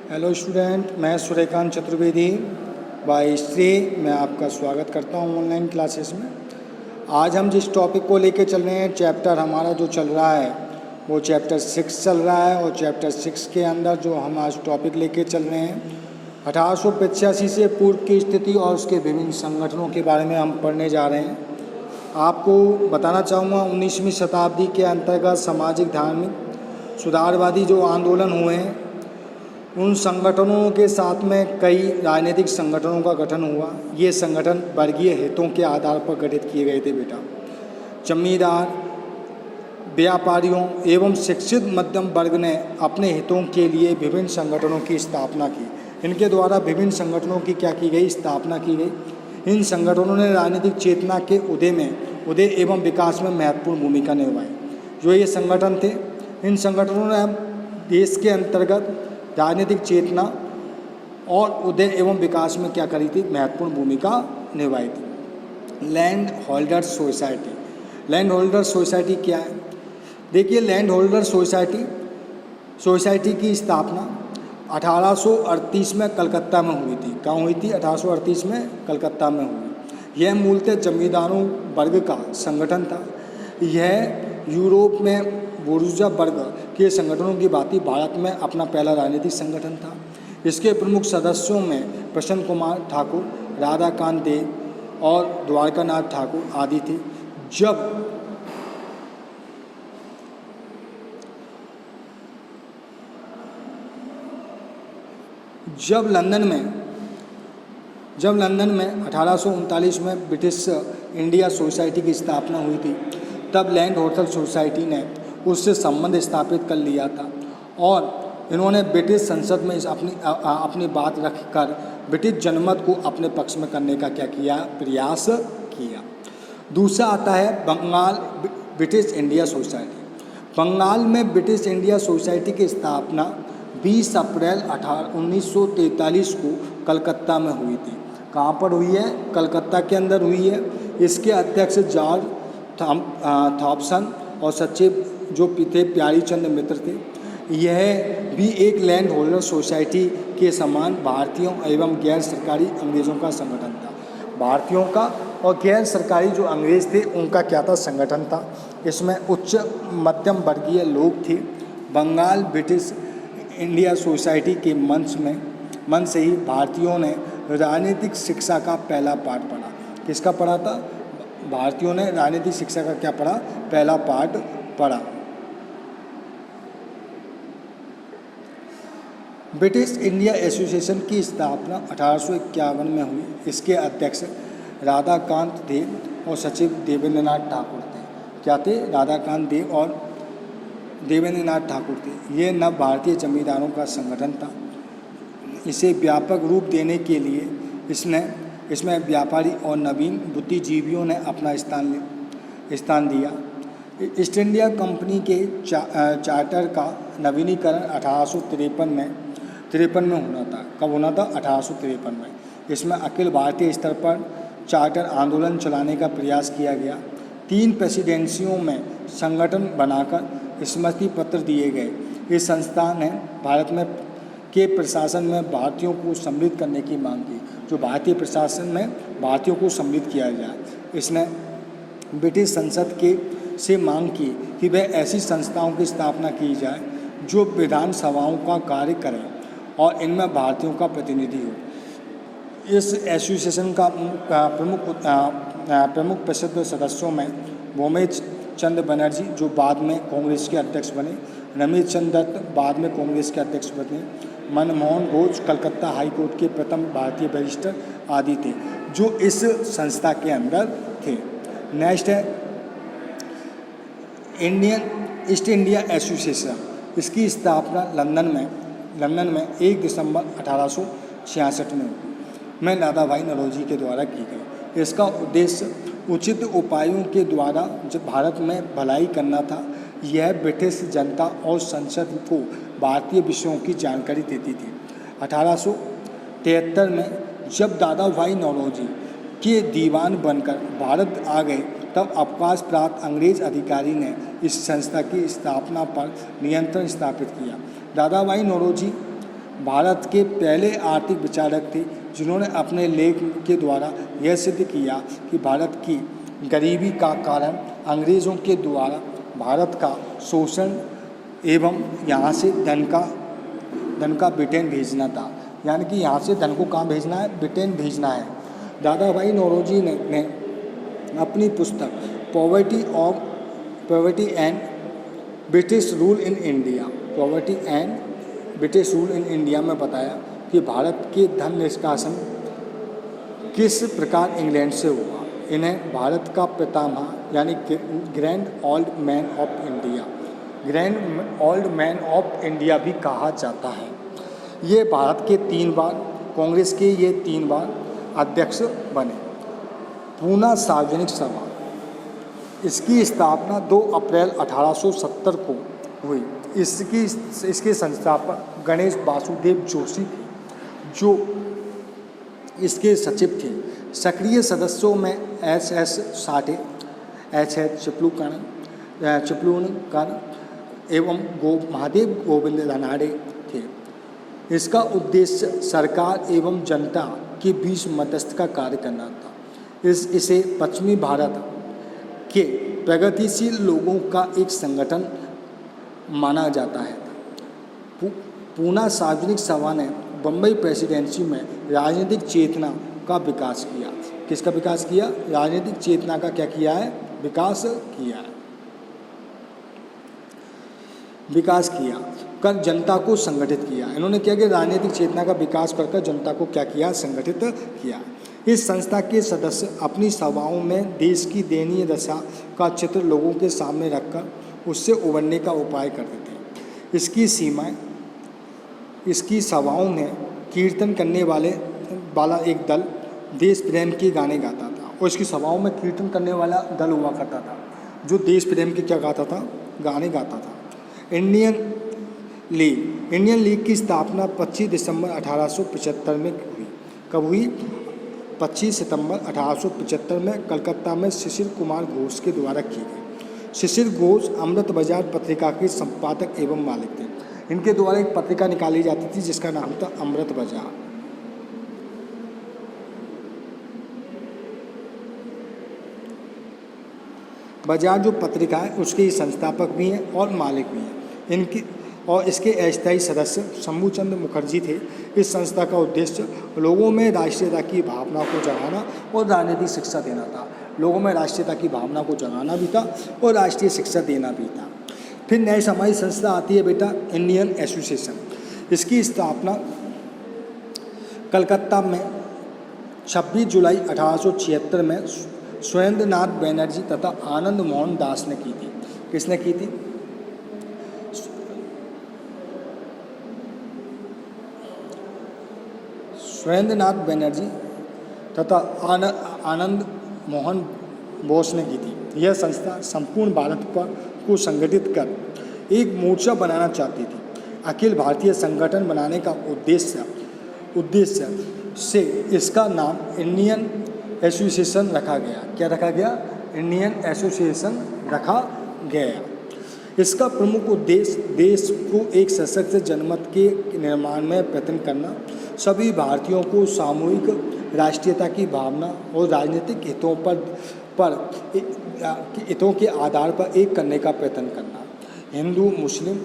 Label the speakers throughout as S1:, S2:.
S1: Hello student, मैं Suryakant Chaturvedi bye Shri मैं आपका स्वागत करता हूं ऑनलाइन क्लासेस में। आज हम जिस टॉपिक को लेके चल रहे हैं, चैप्टर हमारा जो चल रहा है वो चैप्टर 6 चल रहा है। और चैप्टर 6 के अंदर जो हम आज टॉपिक लेके चल रहे हैं, 1885 से पूर्व की स्थिति और उसके विभिन्न संगठनों के बारे में हम पढ़ने जा रहे हैं। आपको बताना चाहूँगा, 19वीं शताब्दी के अंतर्गत सामाजिक धार्मिक सुधारवादी जो आंदोलन हुए हैं, उन संगठनों के साथ में कई राजनीतिक संगठनों का गठन हुआ। ये संगठन वर्गीय हितों के आधार पर गठित किए गए थे बेटा। जमींदार, व्यापारियों एवं शिक्षित मध्यम वर्ग ने अपने हितों के लिए विभिन्न संगठनों की स्थापना की। इनके द्वारा विभिन्न संगठनों की क्या की गई, स्थापना की गई। इन संगठनों ने राजनीतिक चेतना के उदय एवं विकास में महत्वपूर्ण भूमिका निभाई। जो ये संगठन थे, इन संगठनों ने देश के अंतर्गत राजनीतिक चेतना और उदय एवं विकास में क्या करी थी, महत्वपूर्ण भूमिका निभाई थी। Land holder society. Land holder society क्या है? देखिए, लैंड होल्डर सोसाइटी की स्थापना 1838 में कलकत्ता में हुई थी। कहाँ हुई थी? 1838 में कलकत्ता में हुई। यह मूलतः जमींदारों वर्ग का संगठन था। यह यूरोप में बुर्जुआ वर्ग के संगठनों की भांति भारत में अपना पहला राजनीतिक संगठन था। इसके प्रमुख सदस्यों में प्रसन्न कुमार ठाकुर, राधाकांत देव और द्वारकानाथ ठाकुर आदि थे। जब लंदन में 1839 में ब्रिटिश इंडिया सोसाइटी की स्थापना हुई थी, तब लैंड होल्डर सोसाइटी ने उससे संबंध स्थापित कर लिया था और इन्होंने ब्रिटिश संसद में अपनी बात रखकर ब्रिटिश जनमत को अपने पक्ष में करने का क्या किया, प्रयास किया। दूसरा आता है Bengal British India society. Bengal में ब्रिटिश इंडिया सोसाइटी की स्थापना 20 अप्रैल 1943 को कलकत्ता में हुई थी। कहाँ पर हुई है? कलकत्ता के अंदर हुई है। इसके अध्यक्ष जॉर्ज थॉम्पसन और सचिव जो थे प्यारी चंद मित्र थे। यह भी एक लैंड होल्डर सोसाइटी के समान भारतीयों एवं गैर सरकारी अंग्रेज़ों का संगठन था। भारतीयों का और गैर सरकारी जो अंग्रेज़ थे उनका क्या था, संगठन था। इसमें उच्च मध्यम वर्गीय लोग थे। बंगाल ब्रिटिश इंडिया सोसाइटी के मन से ही भारतीयों ने राजनीतिक शिक्षा का पहला पाठ पढ़ा। किसका पढ़ा था? भारतीयों ने राजनीतिक शिक्षा का क्या पढ़ा? पहला पाठ पढ़ा। ब्रिटिश इंडिया एसोसिएशन की स्थापना 1851 में हुई। इसके अध्यक्ष राधाकांत देव और सचिव देवेंद्रनाथ ठाकुर थे। क्या थे? राधाकांत देव और देवेंद्रनाथ ठाकुर थे। ये नव भारतीय जमींदारों का संगठन था। इसे व्यापक रूप देने के लिए इसमें व्यापारी और नवीन बुद्धिजीवियों ने अपना स्थान दिया। ईस्ट इंडिया कंपनी के चार्टर का नवीनीकरण 1853 में होना था। कब होना था? 1853 में। इसमें अखिल भारतीय स्तर पर चार्टर आंदोलन चलाने का प्रयास किया गया। 3 प्रेसिडेंसियों में संगठन बनाकर स्मृति पत्र दिए गए। इस संस्था ने भारत में के प्रशासन में भारतीयों को सम्मिलित करने की मांग की। जो भारतीय प्रशासन में भारतीयों को सम्मिलित किया जाए, इसने ब्रिटिश संसद से मांग की कि वह ऐसी संस्थाओं की स्थापना की जाए जो विधानसभाओं का कार्य करें और इनमें भारतीयों का प्रतिनिधि हो। इस एसोसिएशन का प्रमुख प्रसिद्ध सदस्यों में भूमेश चंद्र बनर्जी, जो बाद में कांग्रेस के अध्यक्ष बने, रमेश चंद्र दत्त बाद में कांग्रेस के अध्यक्ष बने, मनमोहन घोष कलकत्ता हाई कोर्ट के प्रथम भारतीय बैरिस्टर आदि थे, जो इस संस्था के अंदर थे। नेक्स्ट है ईस्ट इंडिया एसोसिएशन। इसकी स्थापना लंदन में 1 दिसंबर 1866 में दादा भाई नौरोजी के द्वारा की गई। इसका उद्देश्य उचित उपायों के द्वारा जब भारत में भलाई करना था। यह ब्रिटिश जनता और संसद को भारतीय विषयों की जानकारी देती थी। 1873 में जब दादा भाई नौरोजी के दीवान बनकर भारत आ गए, तब अवकाश प्राप्त अंग्रेज अधिकारी ने इस संस्था की स्थापना पर नियंत्रण स्थापित किया। दादा भाई नौरोजी भारत के पहले आर्थिक विचारक थे जिन्होंने अपने लेख के द्वारा यह सिद्ध किया कि भारत की गरीबी का कारण अंग्रेज़ों के द्वारा भारत का शोषण एवं यहाँ से धन का ब्रिटेन भेजना था। यानी कि यहाँ से धन को कहाँ भेजना है, ब्रिटेन भेजना है। दादा भाई नौरोजी ने अपनी पुस्तक poverty and British rule in India में बताया कि भारत के धन निष्कासन किस प्रकार इंग्लैंड से हुआ। इन्हें भारत का पितामह यानी grand old man of India भी कहा जाता है। ये भारत के 3 बार कांग्रेस के 3 बार अध्यक्ष बने। पूना सार्वजनिक सभा, इसकी स्थापना 2 अप्रैल 1870 को हुई। इसके संस्थापक गणेश वासुदेव जोशी थे, जो इसके सचिव थे। सक्रिय सदस्यों में SS साठे, HH चिपलूणकर एवं महादेव गोविंद धनाड़े थे। इसका उद्देश्य सरकार एवं जनता के बीच मध्यस्थ का कार्य करना था। इसे पश्चिमी भारत के प्रगतिशील लोगों का एक संगठन माना जाता है। पूना सार्वजनिक सभा ने बम्बई प्रेसिडेंसी में राजनीतिक चेतना का विकास किया। किसका विकास किया? राजनीतिक चेतना का क्या किया है? विकास किया कर जनता को संगठित किया। इन्होंने क्या किया? राजनीतिक चेतना का विकास कर जनता को क्या किया? संगठित किया। इस संस्था के सदस्य अपनी सभाओं में देश की दयनीय दशा का चित्र लोगों के सामने रखकर उससे उबरने का उपाय करते थे। इसकी सभाओं में कीर्तन करने वाला एक दल देश प्रेम के गाने गाता था, और इसकी सभाओं में कीर्तन करने वाला दल हुआ करता था जो देश प्रेम के क्या गाता था? गाने गाता था। इंडियन लीग की स्थापना 25 दिसंबर 1875 में हुई। कब हुई? 25 सितंबर 1875 में कलकत्ता में शिशिर कुमार घोष के द्वारा की गई। शिशिर घोष अमृत बाजार पत्रिका के संपादक एवं मालिक थे। इनके द्वारा एक पत्रिका निकाली जाती थी जिसका नाम था अमृत बाजार। बाजार जो पत्रिका है उसके संस्थापक भी हैं और मालिक भी हैं। इसके अस्थायी सदस्य शंभूचंद्र मुखर्जी थे। इस संस्था का उद्देश्य लोगों में राष्ट्रीयता की भावना को जगाना और राजनीतिक शिक्षा देना था। लोगों में राष्ट्रीयता की भावना को जगाना भी था और राष्ट्रीय शिक्षा देना भी था। फिर नई सामाजिक संस्था आती है बेटा, इंडियन एसोसिएशन। इसकी स्थापना कलकत्ता में 26 जुलाई 1876 में सुरेंद्रनाथ बनर्जी तथा आनंद मोहन दास ने की थी। किसने की थी? सुरेंद्रनाथ बनर्जी तथा आनंद मोहन बोस ने की थी। यह संस्था संपूर्ण भारत को संगठित कर एक मोर्चा बनाना चाहती थी। अखिल भारतीय संगठन बनाने का उद्देश्य से इसका नाम इंडियन एसोसिएशन रखा गया। क्या रखा गया? इंडियन एसोसिएशन रखा गया। इसका प्रमुख उद्देश्य देश को एक सशक्त जनमत के निर्माण में प्रयत्न करना, सभी भारतीयों को सामूहिक राष्ट्रीयता की भावना और राजनीतिक हितों के आधार पर एक करने का प्रयत्न करना, हिंदू मुस्लिम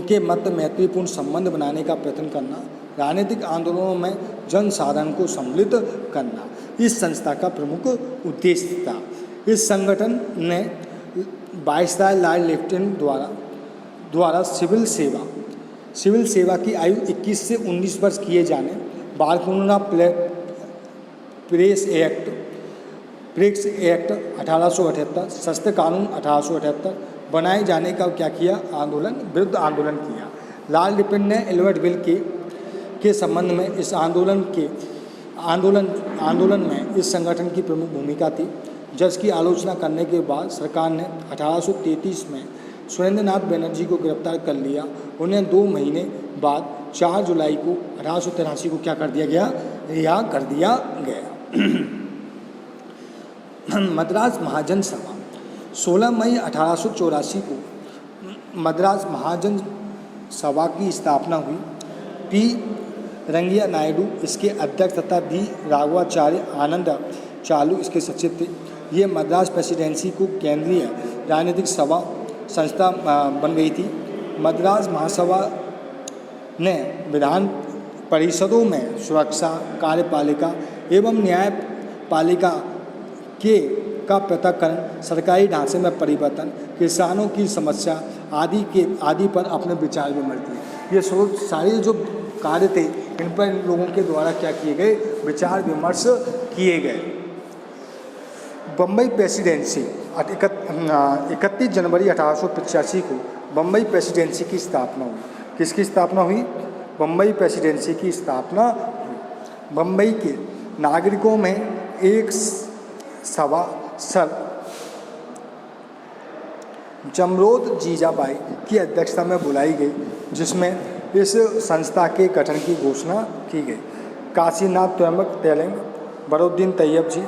S1: के मध्य मैत्रीपूर्ण संबंध बनाने का प्रयत्न करना, राजनीतिक आंदोलनों में जन साधारण को सम्मिलित करना, इस संस्था का प्रमुख उद्देश्य था। इस संगठन ने वायसराय लॉर्ड लेफ्टिनेंट द्वारा सिविल सेवा की आयु 21 से 19 वर्ष किए जाने, बाल कानून प्रेस एक्ट 1878, शस्त्र कानून 1878 बनाए जाने का क्या किया? विरुद्ध आंदोलन किया। लॉर्ड लेफ्टिनेंट ने एल्बर्ट विल के संबंध में इस आंदोलन में इस संगठन की प्रमुख भूमिका थी। जज की आलोचना करने के बाद सरकार ने 1833 में सुरेंद्रनाथ बनर्जी को गिरफ्तार कर लिया। उन्हें 2 महीने बाद 4 जुलाई को 1883 को क्या कर दिया गया? रिहा कर दिया गया। मद्रास महाजन सभा 16 मई 1884 को मद्रास महाजन सभा की स्थापना हुई। पी रंगैया नायडू इसके अध्यक्ष तथा वी राघवाचार्य आनंद चालू इसके सचिव थे। ये मद्रास प्रेसिडेंसी को केंद्रीय राजनीतिक सभा संस्था बन गई थी। मद्रास महासभा ने विधान परिषदों में सुरक्षा, कार्यपालिका एवं न्यायपालिका का पृथक्करण, सरकारी ढांचे में परिवर्तन, किसानों की समस्या आदि पर अपने विचार विमर्श दिए। ये सारे जो कार्य थे इन पर इन लोगों के द्वारा क्या किए गए, विचार विमर्श किए गए। बम्बई प्रेसिडेंसी 31 जनवरी 1885 को बम्बई प्रेसिडेंसी की स्थापना हुई। किसकी स्थापना हुई? बम्बई प्रेसिडेंसी की स्थापना हुई। बम्बई के नागरिकों में एक सभा सर जमरोद जीजाबाई की अध्यक्षता में बुलाई गई, जिसमें इस संस्था के गठन की घोषणा की गई। काशीनाथ त्र्यंबक तेलंग, बरुद्दीन तैयब जी,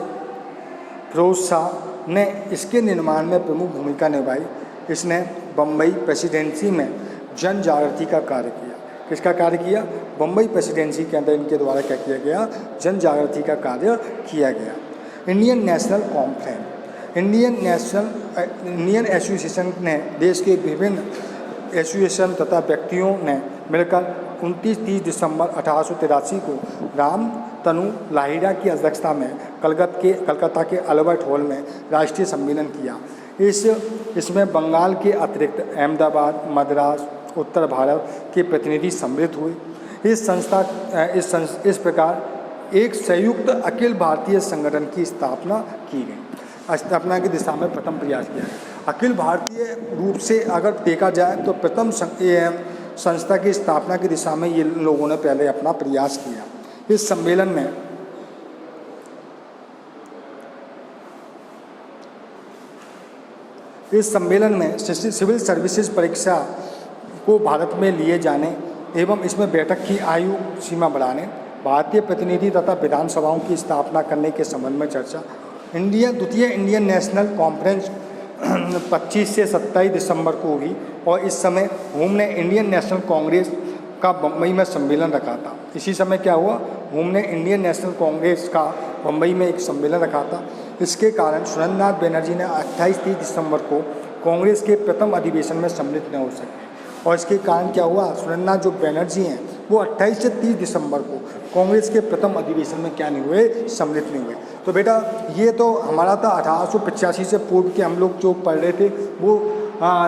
S1: फिरोज शाह ने इसके निर्माण में प्रमुख भूमिका निभाई। इसने बम्बई प्रेसिडेंसी में जन जागृति का कार्य किया। किसका कार्य किया? बम्बई प्रेसिडेंसी के अंदर इनके द्वारा क्या किया गया? जन जागृति का कार्य किया गया। Indian national conference, Indian association ने देश के विभिन्न एसोसिएशन तथा व्यक्तियों ने मिलकर 29-30 दिसंबर 1883 को राम तनु लाहिड़ा की अध्यक्षता में कलकत्ता के अल्बर्ट हॉल में राष्ट्रीय सम्मेलन किया। इसमें बंगाल के अतिरिक्त अहमदाबाद, मद्रास, उत्तर भारत के प्रतिनिधि सम्मिलित हुए। इस प्रकार एक संयुक्त अखिल भारतीय संगठन की स्थापना की गई। स्थापना की दिशा में प्रथम प्रयास किया गया। अखिल भारतीय रूप से अगर देखा जाए तो प्रथम संस्था की स्थापना की दिशा में ये लोगों ने पहले अपना प्रयास किया। इस सम्मेलन में सिविल सर्विसेज परीक्षा को भारत में लिए जाने एवं इसमें बैठक की आयु सीमा बढ़ाने, भारतीय प्रतिनिधि तथा विधानसभाओं की स्थापना करने के संबंध में चर्चा। द्वितीय इंडियन नेशनल कॉन्फ्रेंस 25 से 27 दिसंबर को हुई और इस समय हुम ने इंडियन नेशनल कांग्रेस का बम्बई में सम्मेलन रखा था। इसी समय क्या हुआ? हुम ने इंडियन नेशनल कांग्रेस का बम्बई में एक सम्मेलन रखा था। इसके कारण सुरेंद्रनाथ बनर्जी ने 28-30 दिसंबर को कांग्रेस के प्रथम अधिवेशन में सम्मिलित न हो सके और इसके कारण क्या हुआ? सुरेंद्रनाथ जो बनर्जी हैं वो 28 से 30 दिसंबर को कांग्रेस के प्रथम अधिवेशन में क्या नहीं हुए? सम्मिलित नहीं हुए। तो बेटा ये तो हमारा था 1885 से पूर्व के हम लोग जो पढ़ रहे थे वो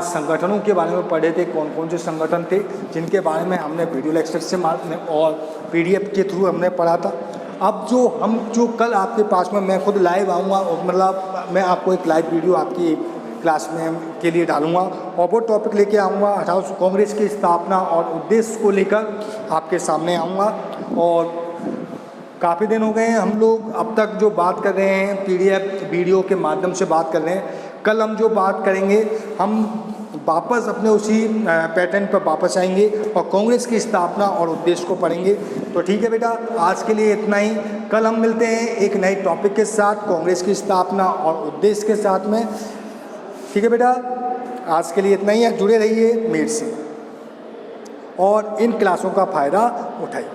S1: संगठनों के बारे में पढ़ रहे थे, कौन कौन से संगठन थे जिनके बारे में हमने वीडियो लेक्चर से और पीडीएफ के थ्रू हमने पढ़ा था। अब जो कल आपके पास में मैं खुद लाइव आऊँगा, मतलब मैं आपको एक लाइव वीडियो आपकी क्लास में के लिए डालूंगा और वो टॉपिक लेके आऊँगा। कांग्रेस की स्थापना और उद्देश्य को लेकर आपके सामने आऊँगा। और काफ़ी दिन हो गए हैं हम लोग अब तक जो बात कर रहे हैं पीडीएफ वीडियो के माध्यम से बात कर रहे हैं। कल हम जो बात करेंगे हम वापस अपने उसी पैटर्न पर वापस आएंगे और कांग्रेस की स्थापना और उद्देश्य को पढ़ेंगे। तो ठीक है बेटा, आज के लिए इतना ही। कल हम मिलते हैं एक नए टॉपिक के साथ, कांग्रेस की स्थापना और उद्देश्य के साथ में। ठीक है बेटा, आज के लिए इतना ही है। जुड़े रहिए मेरे से और इन क्लासों का फ़ायदा उठाइए।